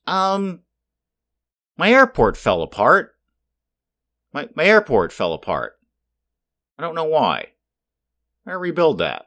My airport fell apart. My airport fell apart. I don't know why. I gotta rebuild that.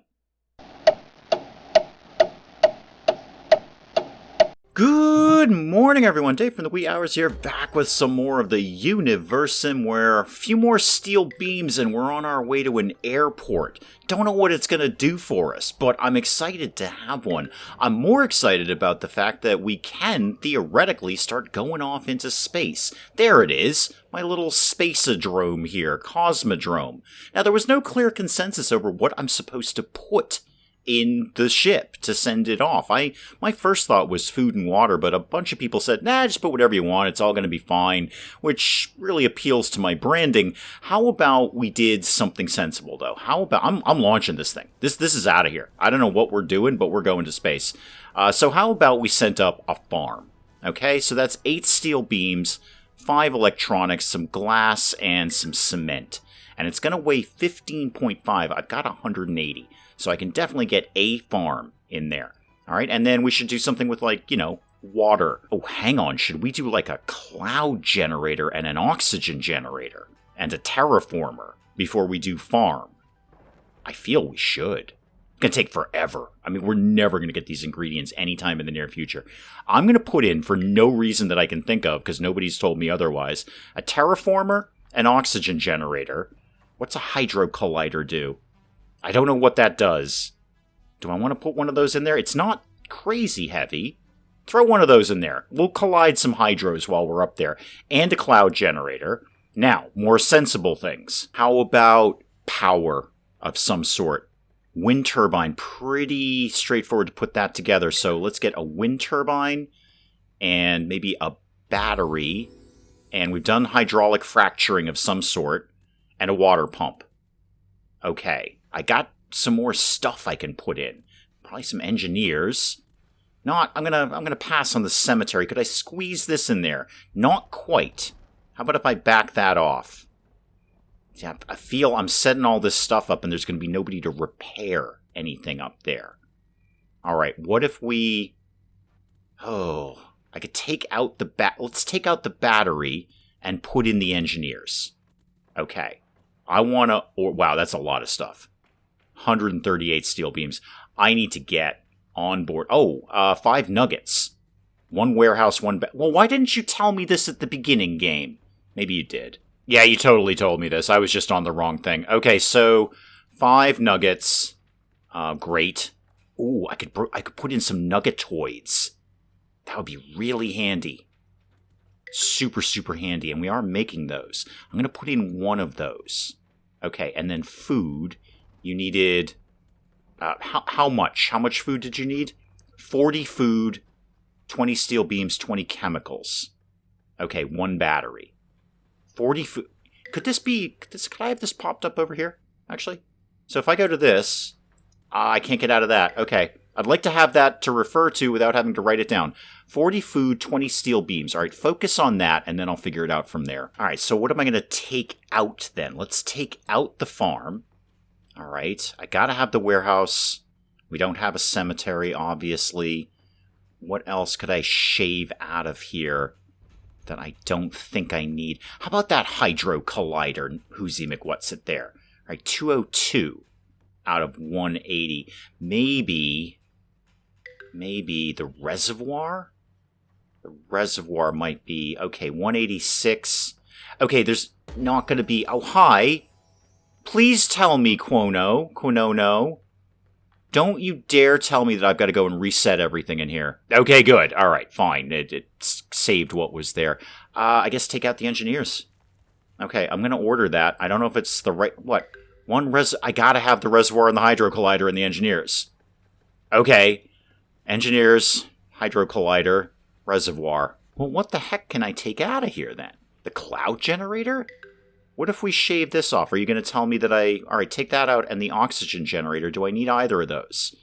Good morning, everyone. Dave from the wee hours here, back with some more of the Universim, where a few more steel beams and we're on our way to an airport. Don't know what it's going to do for us, but I'm excited to have one. I'm more excited about the fact that we can, theoretically, start going off into space. There it is, my little spaceodrome here, cosmodrome. Now, there was no clear consensus over what I'm supposed to put in the ship to send it off. My first thought was food and water, but a bunch of people said, nah, just put whatever you want, it's all going to be fine, which really appeals to my branding. How about we did something sensible, though? How about, I'm launching this thing. This is out of here. I don't know what we're doing, but we're going to space. So how about we sent up a farm? Okay, so that's 8 steel beams, 5 electronics, some glass, and some cement. And it's going to weigh 15.5. I've got 180. So I can definitely get a farm in there. All right, and then we should do something with, like, water. Oh, hang on. Should we do like a cloud generator and an oxygen generator and a terraformer before we do farm? I feel we should. It's going to take forever. I mean, we're never going to get these ingredients anytime in the near future. I'm going to put in, for no reason that I can think of, because nobody's told me otherwise, a terraformer, an oxygen generator. What's a hydro collider do? I don't know what that does. Do I want to put one of those in there? It's not crazy heavy. Throw one of those in there. We'll collide some hydros while we're up there. And a cloud generator. Now, more sensible things. How about power of some sort? Wind turbine. Pretty straightforward to put that together. So let's get a wind turbine and maybe a battery. And we've done hydraulic fracturing of some sort. And a water pump. Okay. I got some more stuff I can put in. Probably some engineers. I'm gonna pass on the cemetery. Could I squeeze this in there? Not quite. How about if I back that off? Yeah, I feel I'm setting all this stuff up and there's gonna be nobody to repair anything up there. Alright, what if we... Oh, I could take out the let's take out the battery and put in the engineers. Okay. I wanna... wow, that's a lot of stuff. 138 steel beams. I need to get on board. 5 nuggets. 1 warehouse, 1... well, why didn't you tell me this at the beginning, game? Maybe you did. Yeah, you totally told me this. I was just on the wrong thing. Okay, so 5 nuggets. Great. Ooh, I could put in some nuggetoids. That would be really handy. Super, super handy. And we are making those. I'm going to put in 1 of those. Okay, and then food. You needed, how much? How much food did you need? 40 food, 20 steel beams, 20 chemicals. Okay, 1 battery. 40 food. Could I have this popped up over here, actually? So if I go to this, I can't get out of that. Okay, I'd like to have that to refer to without having to write it down. 40 food, 20 steel beams. All right, focus on that, and then I'll figure it out from there. All right, so what am I going to take out then? Let's take out the farm. All right, I gotta have the warehouse. We don't have a cemetery, obviously. What else could I shave out of here that I don't think I need? How about that hydro collider, Whoozy McWhat's-it there? All right, 202 out of 180. Maybe the reservoir? The reservoir might be... okay, 186. Okay, there's not going to be... oh, hi! Please tell me, Quonono. Don't you dare tell me that I've got to go and reset everything in here. Okay, good. All right, fine. It saved what was there. I guess take out the engineers. Okay, I'm going to order that. I don't know if it's the right... what? I got to have the reservoir and the hydro collider and the engineers. Okay. Engineers, hydro collider, reservoir. Well, what the heck can I take out of here, then? The cloud generator? What if we shave this off? Are you going to tell me that all right, take that out and the oxygen generator. Do I need either of those?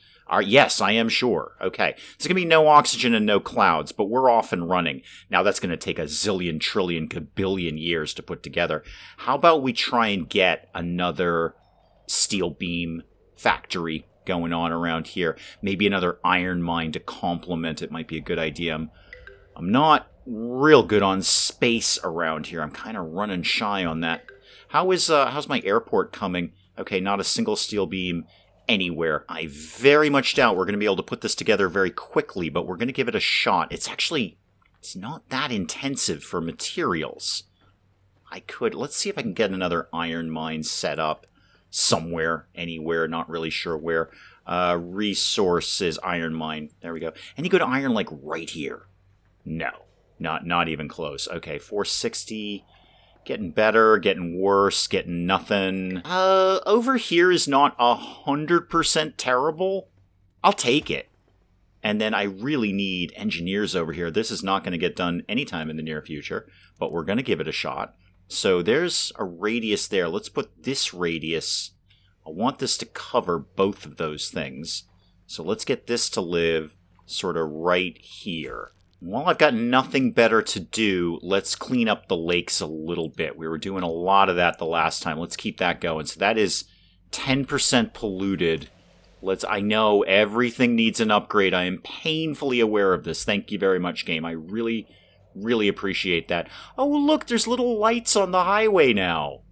Yes, I am sure. Okay. There's going to be no oxygen and no clouds, but we're off and running. Now, that's going to take a zillion, trillion, kabillion years to put together. How about we try and get another steel beam factory going on around here? Maybe another iron mine to complement it might be a good idea. I'm not real good on space around here. I'm kind of running shy on that. How's my airport coming? Okay, not a single steel beam anywhere. I very much doubt we're going to be able to put this together very quickly, but we're going to give it a shot. It's not that intensive for materials. Let's see if I can get another iron mine set up somewhere, anywhere, not really sure where. Resources, iron mine. There we go. And you go to iron like right here. No, not even close. Okay, 460. Getting better, getting worse, getting nothing. Over here is not 100% terrible. I'll take it. And then I really need engineers over here. This is not going to get done anytime in the near future, but we're going to give it a shot. So there's a radius there. Let's put this radius. I want this to cover both of those things. So let's get this to live sort of right here. While I've got nothing better to do, let's clean up the lakes a little bit. We were doing a lot of that the last time. Let's keep that going. So that is 10% polluted. I know everything needs an upgrade. I am painfully aware of this. Thank you very much, game. I really, really appreciate that. Oh, look, there's little lights on the highway now.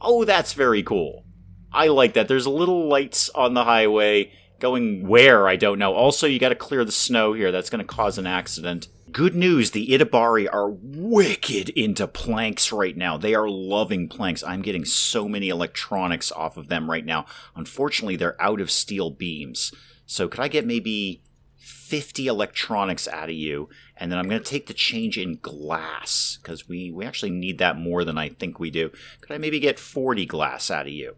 Oh, that's very cool. I like that. There's little lights on the highway. Going where, I don't know. Also, you got to clear the snow here. That's going to cause an accident. Good news, the Itabari are wicked into planks right now. They are loving planks. I'm getting so many electronics off of them right now. Unfortunately, they're out of steel beams. So could I get maybe 50 electronics out of you? And then I'm going to take the change in glass, because we actually need that more than I think we do. Could I maybe get 40 glass out of you?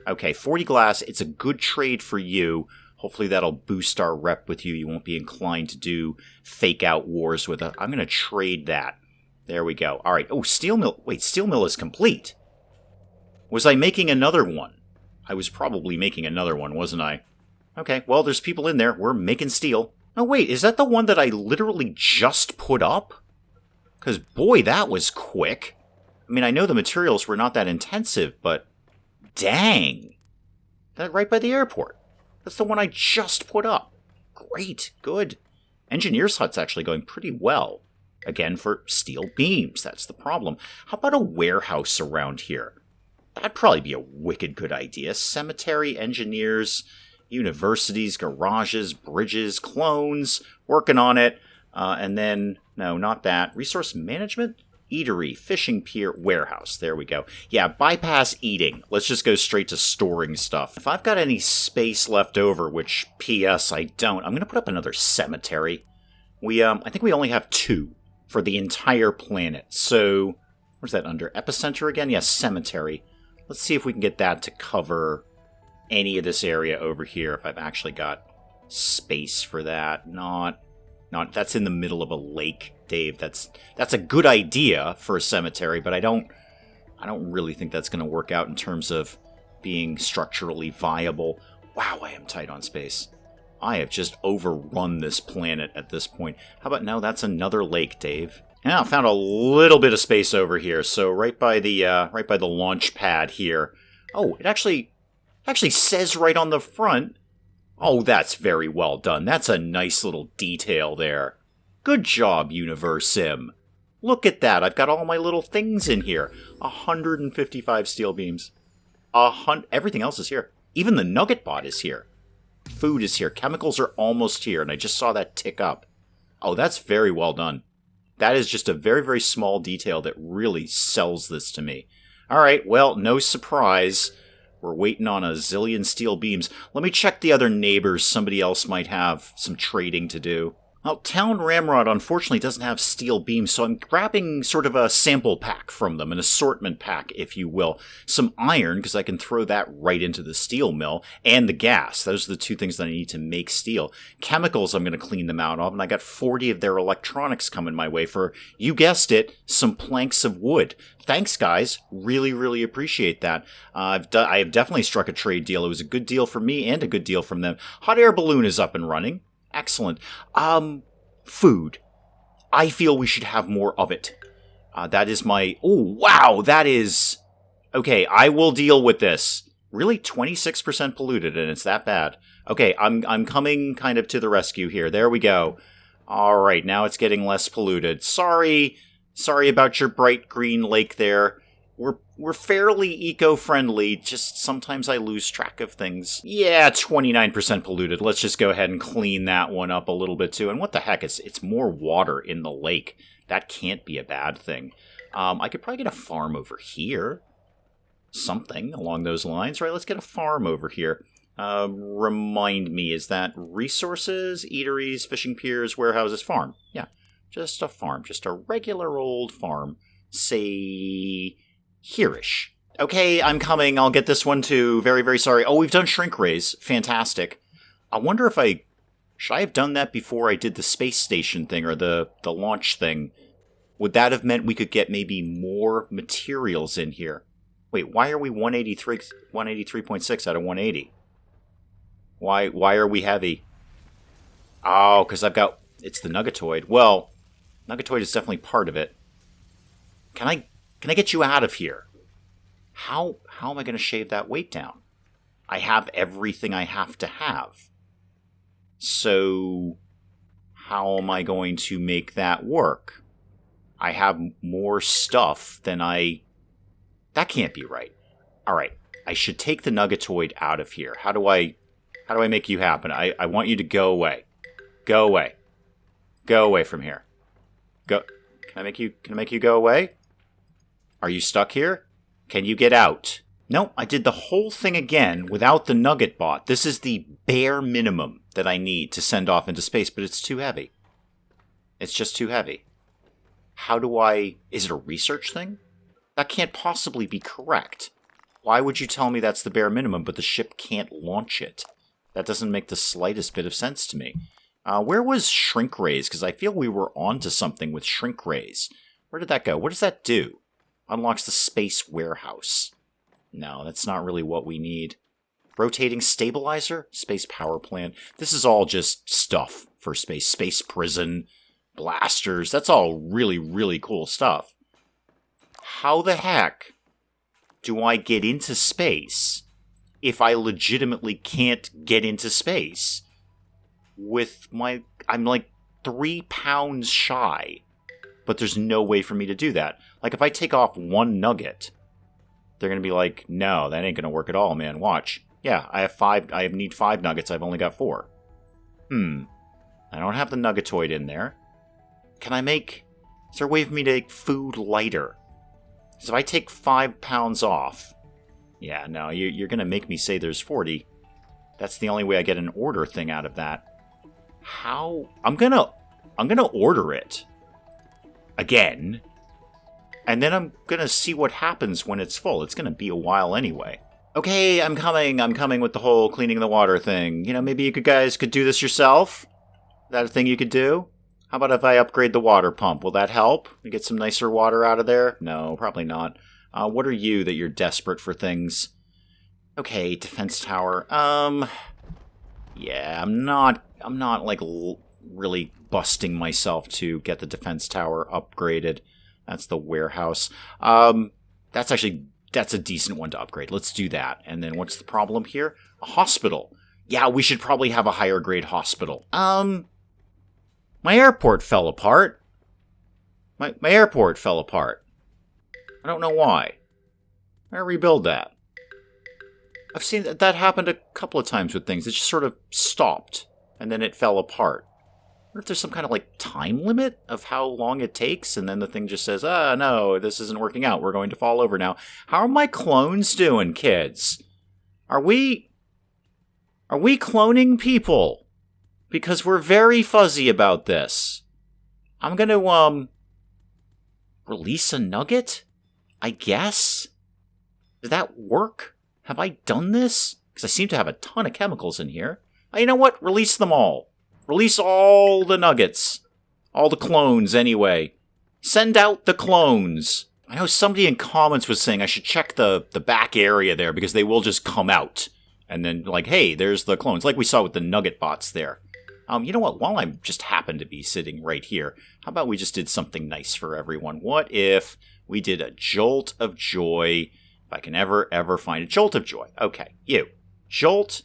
Okay, 40 glass. It's a good trade for you. Hopefully that'll boost our rep with you. You won't be inclined to do fake-out wars with us. I'm going to trade that. There we go. All right. Oh, steel mill. Wait, steel mill is complete. Was I making another one? I was probably making another one, wasn't I? Okay, well, there's people in there. We're making steel. Oh, wait, is that the one that I literally just put up? Because, boy, that was quick. I mean, I know the materials were not that intensive, but dang. That right by the airport. That's the one I just put up. Great, good. Engineer's Hut's actually going pretty well. Again, for steel beams, that's the problem. How about a warehouse around here? That'd probably be a wicked good idea. Cemetery, engineers, universities, garages, bridges, clones, working on it. And then, no, not that. Resource management? Eatery, fishing pier, warehouse. There we go. Yeah, bypass eating. Let's just go straight to storing stuff. If I've got any space left over, which, P.S., I don't, I'm going to put up another cemetery. I think we only have 2 for the entire planet. So, where's that under? Epicenter again? Yes, cemetery. Let's see if we can get that to cover any of this area over here, if I've actually got space for that. Not, that's in the middle of a lake, Dave. That's a good idea for a cemetery, but I don't really think that's going to work out in terms of being structurally viable. Wow, I am tight on space. I have just overrun this planet at this point. How about now? That's another lake, Dave. Now I found a little bit of space over here. So right by the launch pad here. Oh, it actually says right on the front. Oh, that's very well done. That's a nice little detail there. Good job, Universim. Look at that. I've got all my little things in here. 155 steel beams. Everything else is here. Even the Nugget bot is here. Food is here. Chemicals are almost here, and I just saw that tick up. Oh, that's very well done. That is just a very, very small detail that really sells this to me. All right, well, no surprise. We're waiting on a zillion steel beams. Let me check the other neighbors. Somebody else might have some trading to do. Well, Town Ramrod unfortunately doesn't have steel beams, so I'm grabbing sort of a sample pack from them, an assortment pack, if you will. Some iron, because I can throw that right into the steel mill, and the gas. Those are the 2 things that I need to make steel. Chemicals, I'm going to clean them out of, and I got 40 of their electronics coming my way for, you guessed it, some planks of wood. Thanks, guys. Really, really appreciate that. I have definitely struck a trade deal. It was a good deal for me and a good deal from them. Hot air balloon is up and running. Excellent. Food. I feel we should have more of it. That is my... Oh, wow, that is... Okay, I will deal with this. Really? 26% polluted, and it's that bad. Okay, I'm coming kind of to the rescue here. There we go. Alright, now it's getting less polluted. Sorry about your bright green lake there. We're fairly eco-friendly, just sometimes I lose track of things. Yeah, 29% polluted. Let's just go ahead and clean that one up a little bit too. And what the heck, it's more water in the lake. That can't be a bad thing. I could probably get a farm over here. Something along those lines, right? Let's get a farm over here. Remind me, is that resources, eateries, fishing piers, warehouses, farm? Yeah, just a farm. Just a regular old farm. Say, here-ish. Okay, I'm coming. I'll get this one too. Very, very sorry. Oh, we've done shrink raise. Fantastic. I wonder if should I have done that before I did the space station thing or the launch thing? Would that have meant we could get maybe more materials in here? Wait, why are we 183.6 out of 180? Why are we heavy? Oh, because it's the Nuggetoid. Well, Nuggetoid is definitely part of it. Can I get you out of here? How am I going to shave that weight down? I have everything I have to have. So, how am I going to make that work? I have more stuff than That can't be right. Alright, I should take the Nuggetoid out of here. How do I make you happen? I want you to go away. Go away. Go away from here. Go. Can I make you go away? Are you stuck here? Can you get out? No, I did the whole thing again without the Nugget bot. This is the bare minimum that I need to send off into space, but it's too heavy. It's just too heavy. Is it a research thing? That can't possibly be correct. Why would you tell me that's the bare minimum, but the ship can't launch it? That doesn't make the slightest bit of sense to me. Where was shrink raise? Because I feel we were onto something with shrink raise. Where did that go? What does that do? Unlocks the space warehouse. No, that's not really what we need. Rotating stabilizer? Space power plant. This is all just stuff for space. Space prison, blasters. That's all really, really cool stuff. How the heck do I get into space if I legitimately can't get into space with I'm like 3 pounds shy, but there's no way for me to do that. Like, if I take off 1 nugget, they're going to be like, no, that ain't going to work at all, man. Watch. Yeah, I need 5 nuggets. I've only got 4. I don't have the Nuggetoid in there. Is there a way for me to make food lighter? So if I take 5 pounds off, yeah, no, you're going to make me say there's 40. That's the only way I get an order thing out of that. How? I'm going to order it again, and then I'm going to see what happens when it's full. It's going to be a while anyway. Okay, I'm coming with the whole cleaning the water thing. You know, maybe you guys could do this yourself? Is that a thing you could do? How about if I upgrade the water pump? Will that help? We get some nicer water out of there? No, probably not. What are you that you're desperate for things? Okay, defense tower. Yeah, I'm not like really busting myself to get the defense tower upgraded. That's the warehouse. That's a decent one to upgrade. Let's do that. And then what's the problem here? A hospital. Yeah, we should probably have a higher grade hospital. My airport fell apart. My airport fell apart. I don't know why. I rebuild that. I've seen that happened a couple of times with things. It just sort of stopped, and then it fell apart. I wonder if there's some kind of, like, time limit of how long it takes, and then the thing just says, no, this isn't working out. We're going to fall over now. How are my clones doing, kids? Are we cloning people? Because we're very fuzzy about this. I'm going to, release a nugget? I guess? Did that work? Have I done this? Because I seem to have a ton of chemicals in here. You know what? Release them all. Release all the nuggets. All the clones, anyway. Send out the clones. I know somebody in comments was saying I should check the back area there because they will just come out. And then, like, hey, there's the clones. Like we saw with the nugget bots there. You know what? While I just happen to be sitting right here, how about we just did something nice for everyone? What if we did a jolt of joy? If I can ever find a jolt of joy. Okay, you. Jolt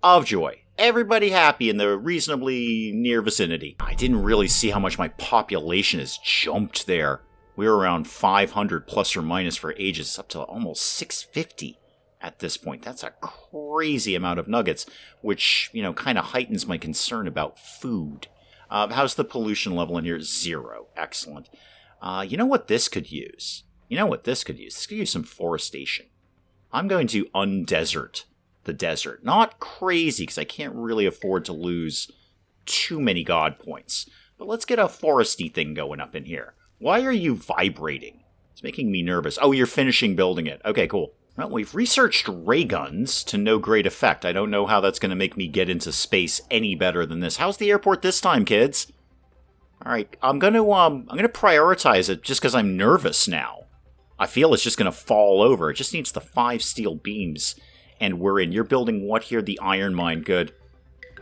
of joy. everybody happy in the reasonably near vicinity. I didn't really see how much my population has jumped there. We were around 500 plus or minus for ages, up to almost 650 at this point. That's a crazy amount of nuggets, which, kind of heightens my concern about food. How's the pollution level in here? 0. Excellent. You know what this could use? This could use some forestation. I'm going to undesert the desert. Not crazy, because I can't really afford to lose too many god points. But let's get a foresty thing going up in here. Why are you vibrating? It's making me nervous. Oh, you're finishing building it. Okay, cool. Well, we've researched ray guns to no great effect. I don't know how that's going to make me get into space any better than this. How's the airport this time, kids? All right, I'm going to prioritize it just because I'm nervous now. I feel it's just going to fall over. It just needs the 5 steel beams. And we're in. You're building what here? The iron mine. Good.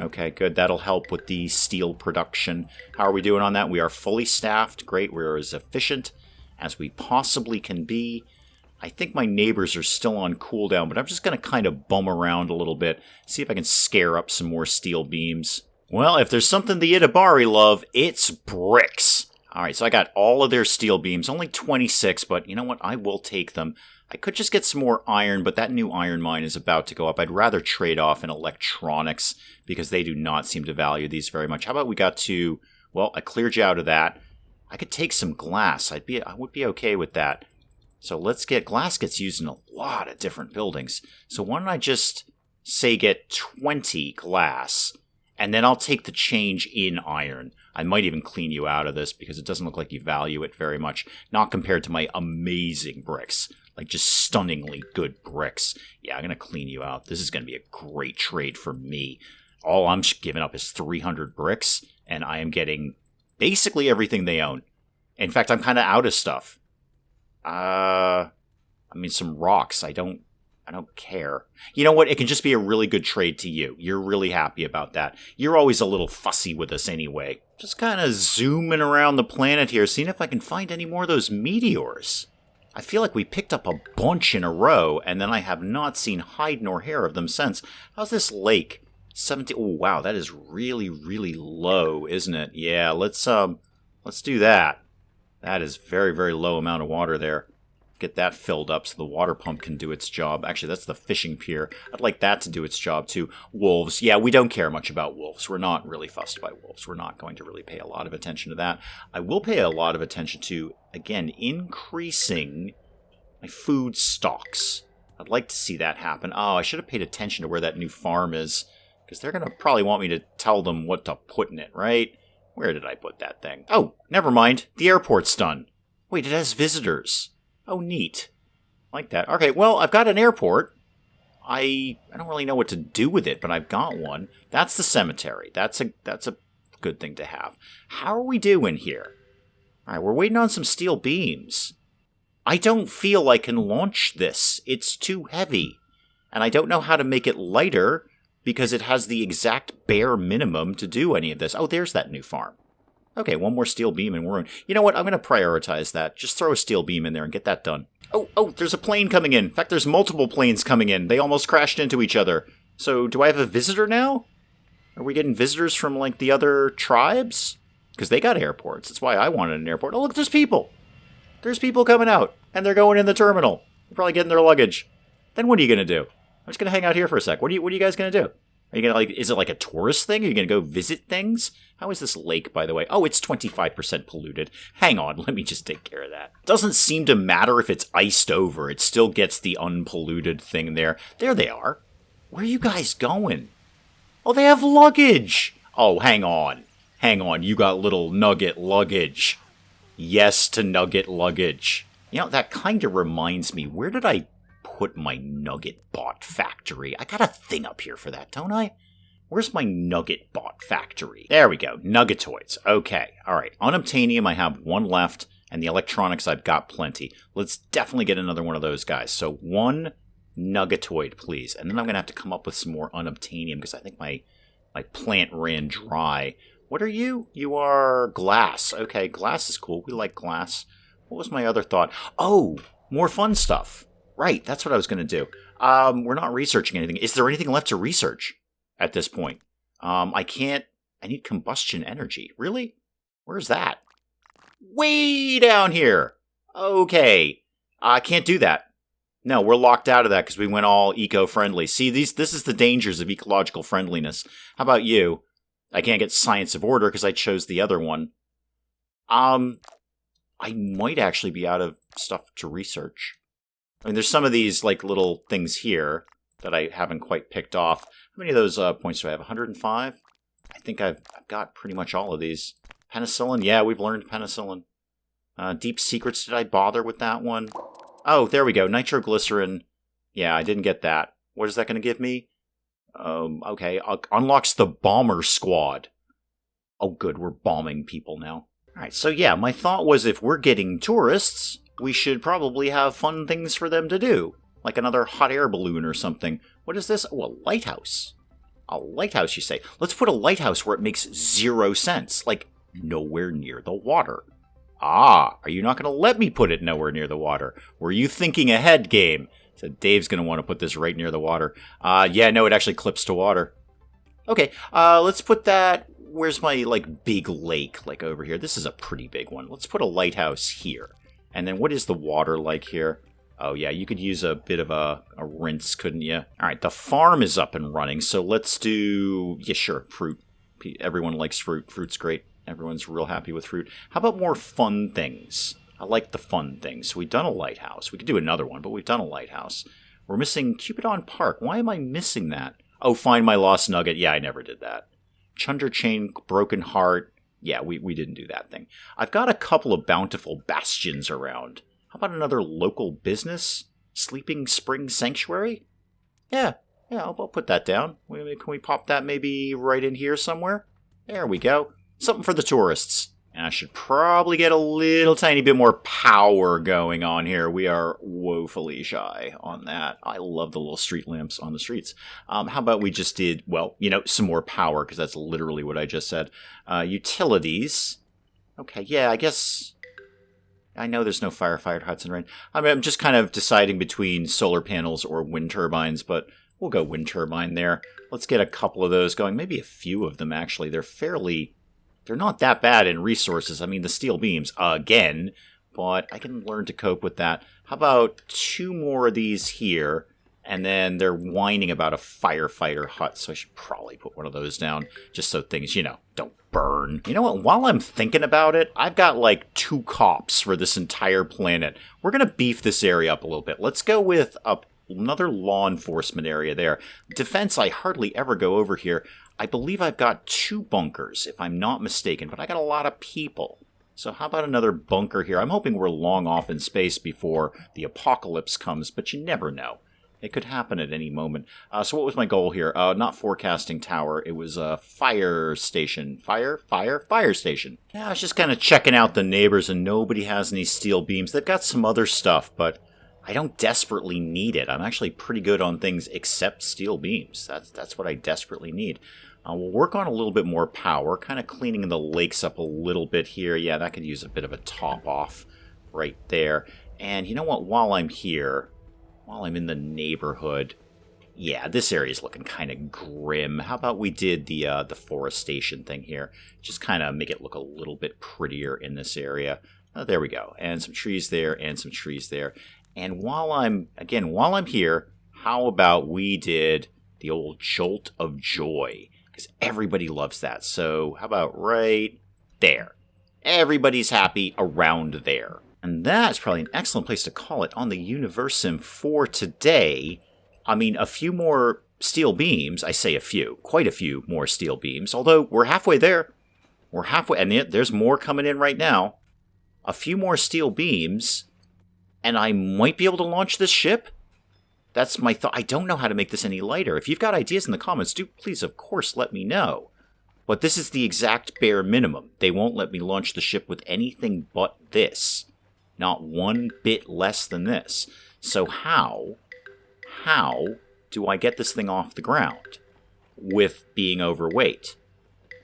Okay, good. That'll help with the steel production. How are we doing on that? We are fully staffed. Great. We're as efficient as we possibly can be. I think my neighbors are still on cooldown, but I'm just going to kind of bum around a little bit. See if I can scare up some more steel beams. Well, if there's something the Itabari love, it's bricks. All right, so I got all of their steel beams. Only 26, but you know what? I will take them. I could just get some more iron, but that new iron mine is about to go up. I'd rather trade off in electronics because they do not seem to value these very much. How about we got to, well, I cleared you out of that. I could take some glass. I would be okay with that. So glass gets used in a lot of different buildings. So why don't I just say get 20 glass, and then I'll take the change in iron. I might even clean you out of this because it doesn't look like you value it very much. Not compared to my amazing bricks. Like, just stunningly good bricks. Yeah, I'm going to clean you out. This is going to be a great trade for me. All I'm giving up is 300 bricks, and I am getting basically everything they own. In fact, I'm kind of out of stuff. Some rocks. I don't care. You know what? It can just be a really good trade to you. You're really happy about that. You're always a little fussy with us anyway. Just kind of zooming around the planet here, seeing if I can find any more of those meteors. I feel like we picked up a bunch in a row, and then I have not seen hide nor hair of them since. How's this lake? 17. Oh, wow, that is really, really low, isn't it? Yeah, let's do that. That is very, very low amount of water there. Get that filled up so the water pump can do its job. Actually, that's the fishing pier. I'd like that to do its job too. Wolves. Yeah, we don't care much about wolves. We're not really fussed by wolves. We're not going to really pay a lot of attention to that. I will pay a lot of attention to, again, increasing my food stocks. I'd like to see that happen. Oh, I should have paid attention to where that new farm is, because they're going to probably want me to tell them what to put in it, right? Where did I put that thing? Oh, never mind. The airport's done. Wait, it has visitors. Oh, neat. Like that. Okay, well, I've got an airport. I don't really know what to do with it, but I've got one. That's the cemetery. That's a good thing to have. How are we doing here? All right, we're waiting on some steel beams. I don't feel I can launch this. It's too heavy. And I don't know how to make it lighter because it has the exact bare minimum to do any of this. Oh, there's that new farm. Okay, one more steel beam and we're in. You know what? I'm going to prioritize that. Just throw a steel beam in there and get that done. Oh, there's a plane coming in. In fact, there's multiple planes coming in. They almost crashed into each other. So, do I have a visitor now? Are we getting visitors from, like, the other tribes? Because they got airports. That's why I wanted an airport. Oh, look, there's people. There's people coming out. And they're going in the terminal. They're probably getting their luggage. Then what are you going to do? I'm just going to hang out here for a sec. What are you guys going to do? Are you going to, is it like a tourist thing? Are you going to go visit things? How is this lake, by the way? Oh, it's 25% polluted. Hang on, let me just take care of that. Doesn't seem to matter if it's iced over. It still gets the unpolluted thing there. There they are. Where are you guys going? Oh, they have luggage. Oh, hang on. You got little Nugget luggage. Yes to Nugget luggage. You know, that kind of reminds me, where did I put my Nugget bot factory? I got a thing up here for that, don't I? Where's my Nugget bot factory? There we go. Nuggetoids. Okay. All right. Unobtainium, I have one left, and the electronics, I've got plenty. Let's definitely get another one of those guys. So 1 Nuggetoid, please. And then I'm going to have to come up with some more unobtainium because I think my plant ran dry. What are you? You are glass. Okay, glass is cool. We like glass. What was my other thought? Oh, more fun stuff. Right, that's what I was going to do. We're not researching anything. Is there anything left to research at this point? I can't... I need combustion energy. Really? Where's that? Way down here! Okay. I can't do that. No, we're locked out of that because we went all eco-friendly. See, this is the dangers of ecological friendliness. How about you? I can't get Science of Order because I chose the other one. I might actually be out of stuff to research. I mean, there's some of these, like, little things here that I haven't quite picked off. How many of those points do I have? 105? I think I've got pretty much all of these. Penicillin? Yeah, we've learned penicillin. Deep Secrets, did I bother with that one? Oh, there we go. Nitroglycerin. Yeah, I didn't get that. What is that going to give me? Okay. Unlocks the Bomber Squad. Oh, good. We're bombing people now. Alright, so yeah, my thought was if we're getting tourists, we should probably have fun things for them to do. Like another hot air balloon or something. What is this? Oh, a lighthouse. A lighthouse, you say? Let's put a lighthouse where it makes 0 sense. Like, nowhere near the water. Ah, are you not going to let me put it nowhere near the water? Were you thinking ahead, game? So Dave's going to want to put this right near the water. Yeah, no, it actually clips to water. Okay, let's put that... Where's my, like, big lake, like, over here? This is a pretty big one. Let's put a lighthouse here. And then what is the water like here? Oh, yeah, you could use a bit of a rinse, couldn't you? All right, the farm is up and running, so let's do... Yeah, sure, fruit. Everyone likes fruit. Fruit's great. Everyone's real happy with fruit. How about more fun things? I like the fun things. So we've done a lighthouse. We could do another one, but we've done a lighthouse. We're missing Cupidon Park. Why am I missing that? Oh, Find My Lost Nugget. Yeah, I never did that. Chunder Chain, Broken Heart. Yeah, we didn't do that thing. I've got a couple of bountiful bastions around. How about another local business? Sleeping Spring Sanctuary? Yeah, I'll put that down. Can we pop that maybe right in here somewhere? There we go. Something for the tourists. And I should probably get a little tiny bit more power going on here. We are woefully shy on that. I love the little street lamps on the streets. How about we just did, well, some more power, because that's literally what I just said. Utilities. Okay, yeah, I guess... I know there's no firefighter huts in rain. I mean, I'm just kind of deciding between solar panels or wind turbines, but we'll go wind turbine there. Let's get a couple of those going. Maybe a few of them, actually. They're not that bad in resources. I mean, the steel beams, again, but I can learn to cope with that. How about 2 more of these here, and then they're whining about a firefighter hut, so I should probably put one of those down, just so things, don't burn. You know what? While I'm thinking about it, I've got like 2 cops for this entire planet. We're going to beef this area up a little bit. Let's go with another law enforcement area there. Defense, I hardly ever go over here. I believe I've got 2 bunkers, if I'm not mistaken, but I got a lot of people. So how about another bunker here? I'm hoping we're long off in space before the apocalypse comes, but you never know. It could happen at any moment. So what was my goal here? Not forecasting tower. It was a fire station. Fire station. Yeah, I was just kind of checking out the neighbors, and nobody has any steel beams. They've got some other stuff, but I don't desperately need it. I'm actually pretty good on things except steel beams. That's what I desperately need. We'll work on a little bit more power, kind of cleaning the lakes up a little bit here. Yeah, that could use a bit of a top off right there. And you know what? While I'm here, while I'm in the neighborhood, yeah, this area is looking kind of grim. How about we did the forestation thing here? Just kind of make it look a little bit prettier in this area. There we go. And some trees there, and some trees there. And while I'm here, how about we did the old Jolt of Joy? Because everybody loves that. So how about right there? Everybody's happy around there. And that's probably an excellent place to call it on the Universim for today. I mean, a few more steel beams. I say a few. Quite a few more steel beams. Although we're halfway there. We're halfway. And there's more coming in right now. A few more steel beams. And I might be able to launch this ship. That's my thought. I don't know how to make this any lighter. If you've got ideas in the comments, do please, of course, let me know. But this is the exact bare minimum. They won't let me launch the ship with anything but this. Not one bit less than this. So how do I get this thing off the ground with being overweight?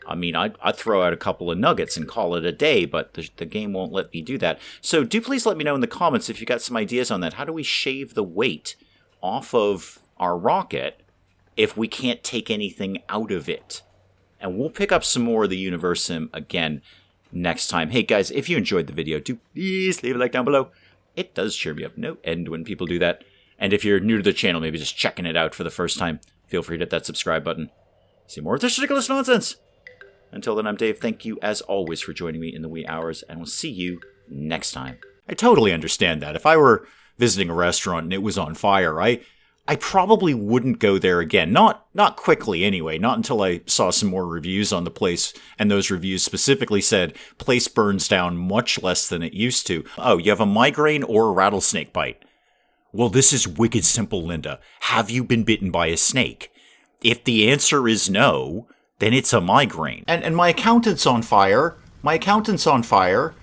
I mean, I'd throw out a couple of nuggets and call it a day, but the game won't let me do that. So do please let me know in the comments if you've got some ideas on that. How do we shave the weight off of our rocket if we can't take anything out of it? and we'll pick up some more of the Universim again next time. Hey guys, if you enjoyed the video, do please leave a like down below. It does cheer me up no end when people do that. And if you're new to the channel, maybe just checking it out for the first time, feel free to hit that subscribe button. See more of this ridiculous nonsense. Until then, I'm Dave. Thank you, as always, for joining me in the wee hours, and we'll see you next time. I totally understand that. If I were visiting a restaurant and it was on fire, I probably wouldn't go there again. Not quickly, anyway. Not until I saw some more reviews on the place, and those reviews specifically said, place burns down much less than it used to. Oh, you have a migraine or a rattlesnake bite. Well, this is wicked simple, Linda. Have you been bitten by a snake? If the answer is no, then it's a migraine. And my accountant's on fire. My accountant's on fire.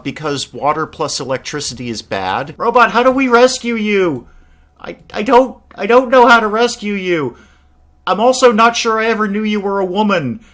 Because water plus electricity is bad. Robot, how do we rescue you? I don't know how to rescue you. I'm also not sure I ever knew you were a woman.